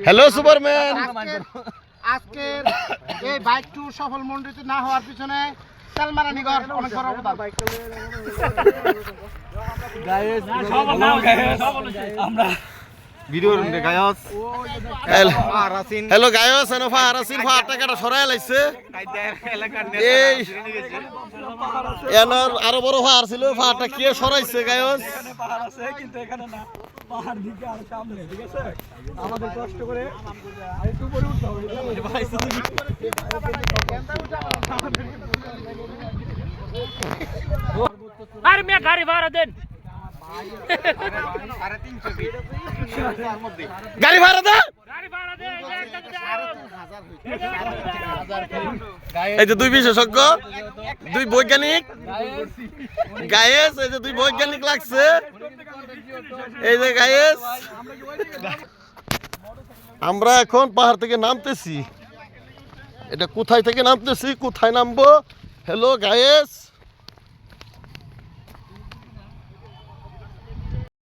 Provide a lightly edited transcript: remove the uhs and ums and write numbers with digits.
Hello Superman. আজকের এই bike tour সফল মণ্ডিত না হওয়ার পিছনে সালমান নিগর অনেক বড় অবদান। আমরা ভিডিওর গায়স হ্যালো গায়স এনো ফারাসিন ফাটা কাটা সরায় লাইছে এই এনার আরো বড় ফার ছিল ফাটা কে সরাইছে গায়স পাহাড় আছে কিন্তু এখানে না পাহাড় দিকে আর সামনে ঠিক আছে আমাদের কষ্ট করে একটু উপরে উঠতে হবে ভাই আরে মিয়া গাড়ি ভাড়া দেন গাড়ি ভাড়া দে গাড়ি ভাড়া দেন এই যে দুই বিশেষজ্ঞ দুই বৈজ্ঞানিক গায়েস এই যে দুই বৈজ্ঞানিক লাগছে এই যে গায়েস আমরা এখন পাহাড় থেকে নামতেছি এটা কোথায় থেকে নামতেছি কোথায় নামবো হ্যালো গায়েস